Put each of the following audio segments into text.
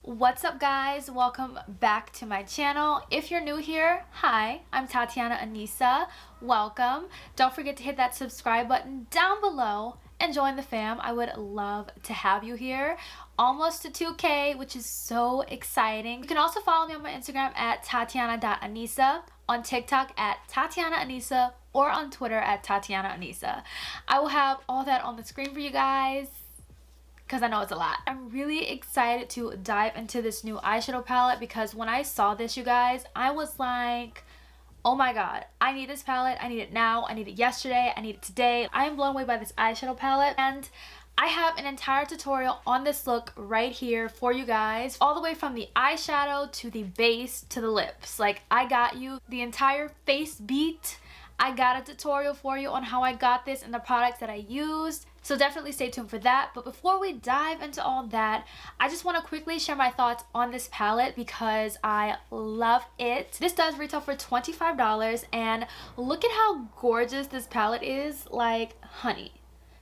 What's up guys, welcome back to my channel. If you're new here, hi, I'm TATIANNAANESA. Welcome. Don't forget to hit that subscribe button down below and join the fam. I would love to have you here. Almost to 2K, which is so exciting. You can also follow me on my Instagram at TATIANNA.ANESA, on TikTok at TATIANNAANESA, or on Twitter at TATIANNAANESA. I will have all that on the screen for you guys, because I know it's a lot. I'm really excited to dive into this new eyeshadow palette because when I saw this, you guys, I was like, oh my god, I need this palette. I need it now. I need it yesterday. I need it today. I am blown away by this eyeshadow palette, and I have an entire tutorial on this look right here for you guys, all the way from the eyeshadow to the base to the lips. Like, I got you the entire face beat. I got a tutorial for you on how I got this and the products that I used. So definitely stay tuned for that. But before we dive into all that, I just want to quickly share my thoughts on this palette because I love it. This does retail for $25, and look at how gorgeous this palette is. Like, honey,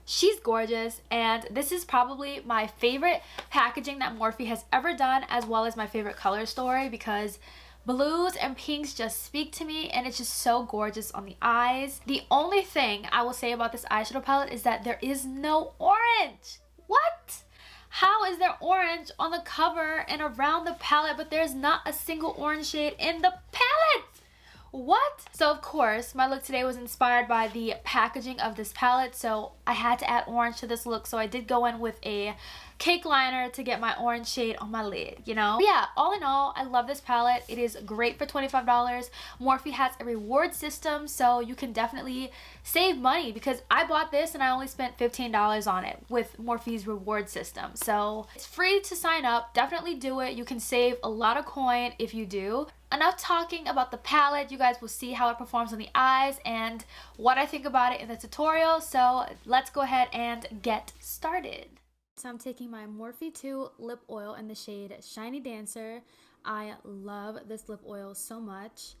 she's gorgeous, and this is probably my favorite packaging that Morphe has ever done, as well as my favorite color story, because blues and pinks just speak to me, and it's just so gorgeous on the eyes. The only thing I will say about this eyeshadow palette is that there is no orange. What? How is there orange on the cover and around the palette, but there's not a single orange shade in the palette? What? So of course, my look today was inspired by the packaging of this palette, so I had to add orange to this look. So I did go in with a cake liner to get my orange shade on my lid, you know? But yeah, all in all, I love this palette. It is great for $25. Morphe has a reward system, so you can definitely save money, because I bought this and I only spent $15 on it with Morphe's reward system. So it's free to sign up. Definitely do it. You can save a lot of coin if you do. Enough talking about the palette. You guys will see how it performs on the eyes and what I think about it in the tutorial. So let's go ahead and get started. So I'm taking my Morphe 2 lip oil in the shade Shiny Dancer. I love this lip oil so much.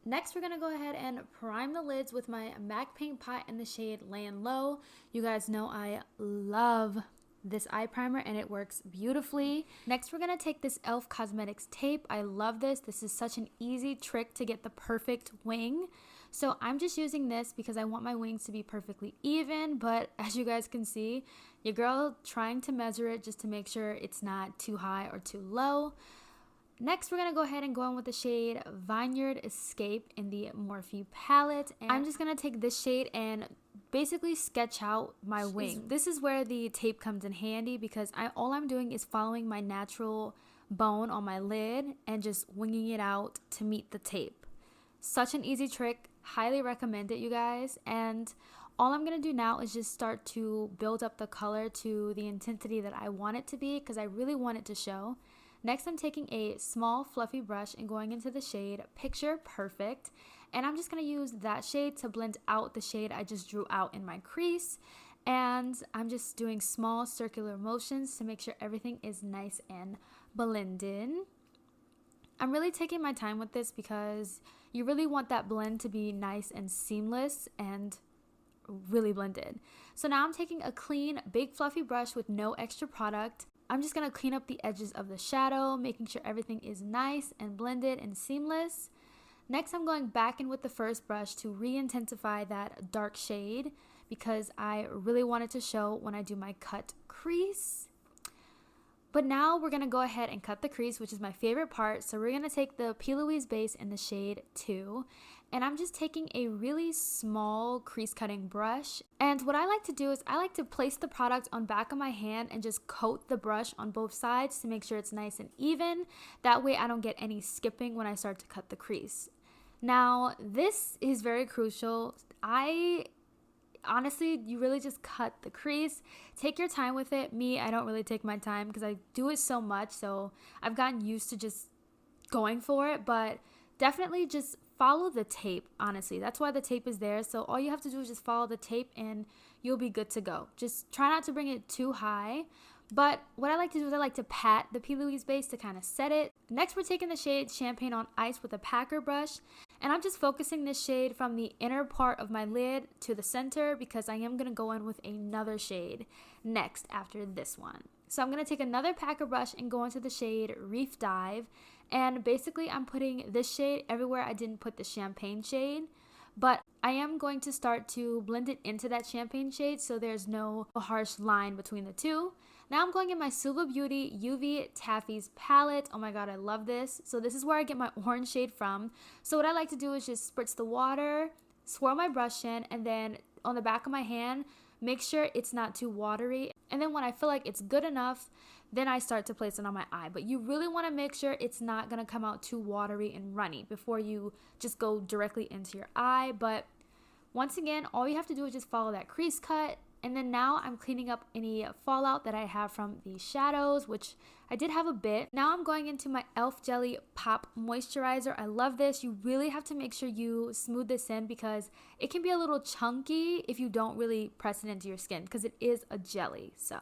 Next, we're going to go ahead and prime the lids with my MAC Paint Pot in the shade Laying Low. You guys know I love this eye primer and it works beautifully. Next, we're going to take this e.l.f. Cosmetics tape. I love this. This is such an easy trick to get the perfect wing. So I'm just using this because I want my wings to be perfectly even, but as you guys can see, your girl trying to measure it just to make sure it's not too high or too low. Next, we're going to go ahead and go in with the shade Vineyard Escape in the Morphe palette. And I'm just going to take this shade and basically sketch out my wing. This is where the tape comes in handy because all I'm doing is following my natural bone on my lid and just winging it out to meet the tape. Such an easy trick. Highly recommend it, you guys. And all I'm going to do now is just start to build up the color to the intensity that I want it to be, because I really want it to show. Next, I'm taking a small fluffy brush and going into the shade Picture Perfect, and I'm just going to use that shade to blend out the shade I just drew out in my crease. And I'm just doing small circular motions to make sure everything is nice and blended. I'm really taking my time with this because you really want that blend to be nice and seamless and really blended. So now I'm taking a clean, big fluffy brush with no extra product. I'm just going to clean up the edges of the shadow, making sure everything is nice and blended and seamless. Next, I'm going back in with the first brush to re-intensify that dark shade because I really want it to show when I do my cut crease. But now we're going to go ahead and cut the crease, which is my favorite part. So we're going to take the P. Louise base in the shade 2. And I'm just taking a really small crease cutting brush. And what I like to do is I like to place the product on back of my hand and just coat the brush on both sides to make sure it's nice and even. That way I don't get any skipping when I start to cut the crease. Now, this is very crucial. Honestly, you really just cut the crease. Take your time with it. I don't really take my time because I do it so much, so I've gotten used to just going for it. But definitely just follow the tape, honestly. That's why the tape is there. So all you have to do is just follow the tape and you'll be good to go. Just try not to bring it too high. But what I like to do is I like to pat the P. Louise base to kind of set it. Next, we're taking the shade Champagne on Ice with a packer brush. And I'm just focusing this shade from the inner part of my lid to the center because I am going to go in with another shade next after this one. So I'm going to take another packer brush and go into the shade Reef Dive. And basically I'm putting this shade everywhere I didn't put the Champagne shade. But I am going to start to blend it into that Champagne shade so there's no harsh line between the two. Now I'm going in my Suva Beauty UV Taffy's palette. Oh my god, I love this. So this is where I get my orange shade from. So what I like to do is just spritz the water, swirl my brush in, and then on the back of my hand, make sure it's not too watery. And then when I feel like it's good enough, then I start to place it on my eye. But you really want to make sure it's not going to come out too watery and runny before you just go directly into your eye. But once again, all you have to do is just follow that crease cut. And then now I'm cleaning up any fallout that I have from the shadows, which I did have a bit. Now I'm going into my e.l.f. Jelly Pop Moisturizer. I love this. You really have to make sure you smooth this in because it can be a little chunky if you don't really press it into your skin because it is a jelly. So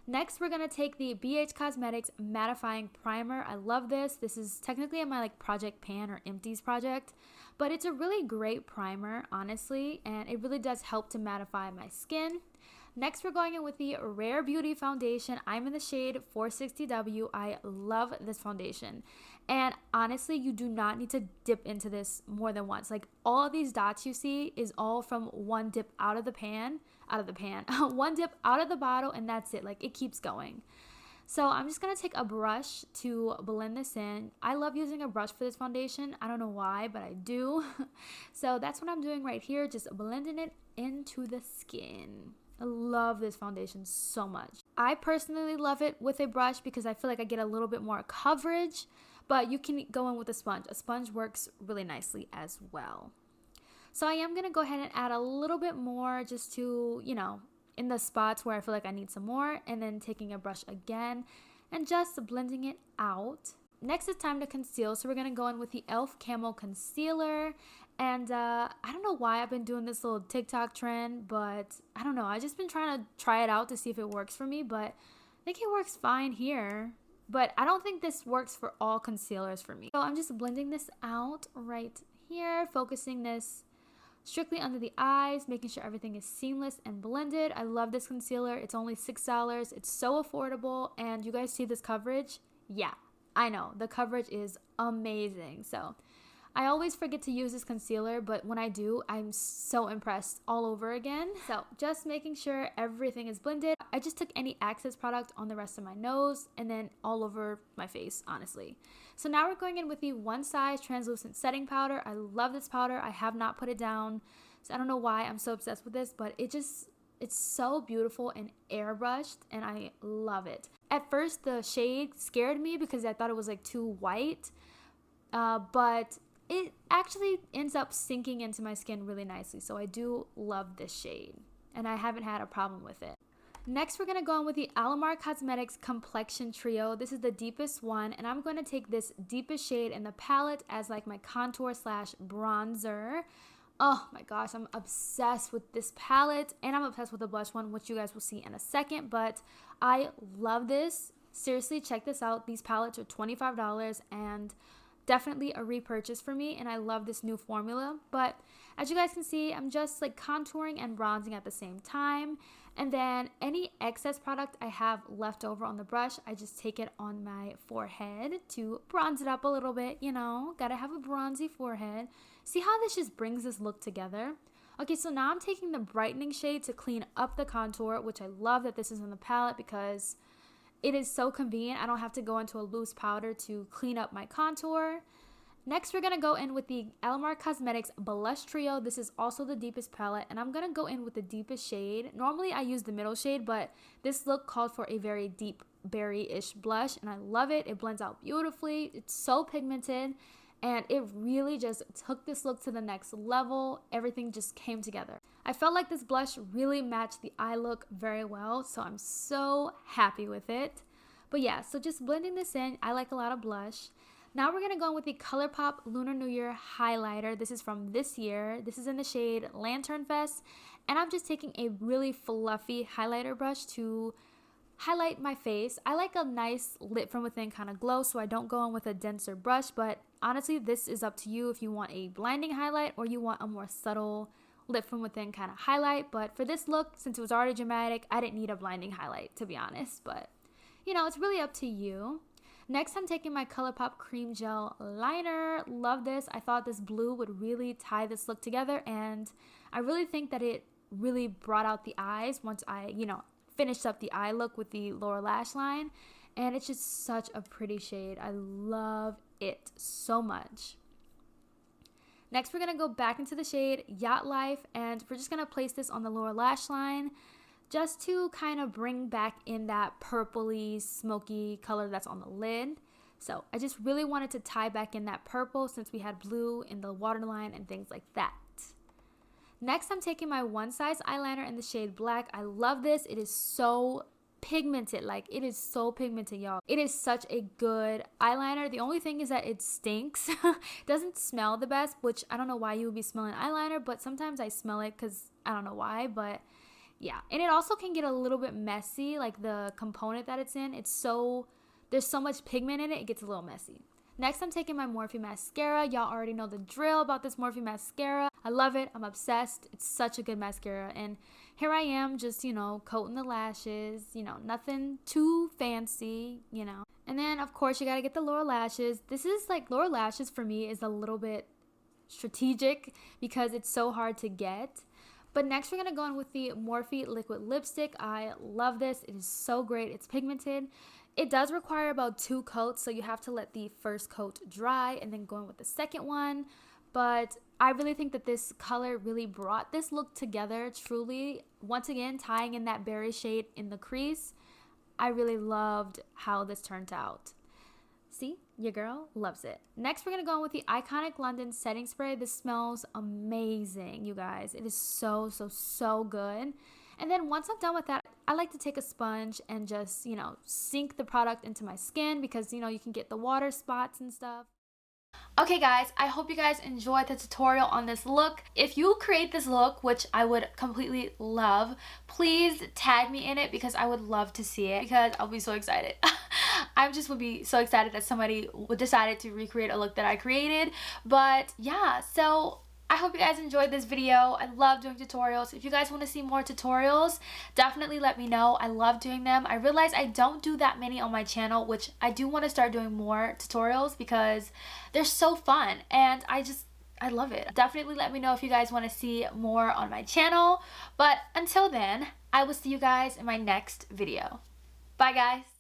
next, we're going to take the BH Cosmetics Mattifying Primer. I love this. This is technically in my Project Pan or Empties project, but it's a really great primer, honestly, and it really does help to mattify my skin. Next, we're going in with the Rare Beauty Foundation. I'm in the shade 460W. I love this foundation. And honestly, you do not need to dip into this more than once. Like all of these dots you see is all from one dip out of the pan, one dip out of the bottle, and that's it. Like it keeps going. So I'm just going to take a brush to blend this in. I love using a brush for this foundation. I don't know why, but I do. So that's what I'm doing right here, just blending it into the skin. I love this foundation so much. I personally love it with a brush because I feel like I get a little bit more coverage, but you can go in with a sponge. A sponge works really nicely as well. So I am going to go ahead and add a little bit more just to, in the spots where I feel like I need some more, and then taking a brush again and just blending it out. Next, it's time to conceal. So we're going to go in with the e.l.f. Camo Concealer. And I don't know why I've been doing this little TikTok trend, but I don't know. I've just been trying to try it out to see if it works for me, but I think it works fine here. But I don't think this works for all concealers for me. So I'm just blending this out right here, focusing this strictly under the eyes, making sure everything is seamless and blended. I love this concealer. It's only $6. It's so affordable. And you guys see this coverage? Yeah, I know. The coverage is amazing. So I always forget to use this concealer, but when I do, I'm so impressed all over again. So just making sure everything is blended. I just took any Access product on the rest of my nose and then all over my face, honestly. So now we're going in with the One Size Translucent Setting Powder. I love this powder. I have not put it down. So I don't know why I'm so obsessed with this, but it's so beautiful and airbrushed and I love it. At first, the shade scared me because I thought it was like too white, but it actually ends up sinking into my skin really nicely. So I do love this shade and I haven't had a problem with it. Next, we're going to go on with the Alamar Cosmetics Complexion Trio. This is the deepest one, and I'm going to take this deepest shade in the palette as like my contour slash bronzer. Oh my gosh, I'm obsessed with this palette, and I'm obsessed with the blush one, which you guys will see in a second, but I love this. Seriously, check this out. These palettes are $25 and definitely a repurchase for me, and I love this new formula. But as you guys can see, I'm just like contouring and bronzing at the same time, and then any excess product I have left over on the brush, I just take it on my forehead to bronze it up a little bit. Gotta have a bronzy forehead. See how this just brings this look together? Okay, so now I'm taking the brightening shade to clean up the contour, which I love that this is in the palette because it is so convenient. I don't have to go into a loose powder to clean up my contour. Next, we're going to go in with the Alamar Cosmetics Blush Trio. This is also the deepest palette, and I'm going to go in with the deepest shade. Normally, I use the middle shade, but this look called for a very deep berry-ish blush, and I love it. It blends out beautifully. It's so pigmented, and it really just took this look to the next level. Everything just came together. I felt like this blush really matched the eye look very well, so I'm so happy with it. But yeah, so just blending this in, I like a lot of blush. Now we're going to go in with the ColourPop Lunar New Year highlighter. This is from this year. This is in the shade Lantern Fest, and I'm just taking a really fluffy highlighter brush to highlight my face. I like a nice lit from within kind of glow, so I don't go in with a denser brush, but honestly, this is up to you if you want a blinding highlight or you want a more subtle lit from within kind of highlight. But for this look, since it was already dramatic, I didn't need a blinding highlight, to be honest, but you know, it's really up to you. Next, I'm taking my ColourPop Cream Gel Liner. Love this. I thought this blue would really tie this look together, and I really think that it really brought out the eyes once I, you know, finished up the eye look with the lower lash line, and it's just such a pretty shade. I love it so much. Next, we're going to go back into the shade Yacht Life, and we're just going to place this on the lower lash line just to kind of bring back in that purpley, smoky color that's on the lid. So I just really wanted to tie back in that purple since we had blue in the waterline and things like that. Next, I'm taking my One Size eyeliner in the shade Black. I love this. It is so pigmented. Like, it is so pigmented, y'all. It is such a good eyeliner. The only thing is that it stinks. It doesn't smell the best, which I don't know why you would be smelling eyeliner, but sometimes I smell it because I don't know why, but yeah. And it also can get a little bit messy, like the component that it's in. There's so much pigment in it, it gets a little messy. Next, I'm taking my Morphe mascara. Y'all already know the drill about this Morphe mascara. I love it. I'm obsessed. It's such a good mascara. And here I am just, you know, coating the lashes, you know, nothing too fancy, you know. And then, of course, you got to get the lower lashes. This is like, lower lashes for me is a little bit strategic because it's so hard to get. But next, we're going to go in with the Morphe liquid lipstick. I love this. It is so great. It's pigmented. It does require about 2 coats, so you have to let the first coat dry and then go in with the second one. But I really think that this color really brought this look together, truly. Once again, tying in that berry shade in the crease. I really loved how this turned out. See, your girl loves it. Next, we're going to go in with the Iconic London Setting Spray. This smells amazing, you guys. It is so, so, so good. And then once I'm done with that, I like to take a sponge and just, you know, sink the product into my skin because, you know, you can get the water spots and stuff. Okay guys, I hope you guys enjoyed the tutorial on this look. If you create this look, which I would completely love, please tag me in it because I would love to see it because I'll be so excited. I just would be so excited that somebody decided to recreate a look that I created. But yeah, so I hope you guys enjoyed this video. I love doing tutorials. If you guys want to see more tutorials, definitely let me know. I love doing them. I realize I don't do that many on my channel, which I do want to start doing more tutorials because they're so fun and I love it. Definitely let me know if you guys want to see more on my channel. But until then, I will see you guys in my next video. Bye guys.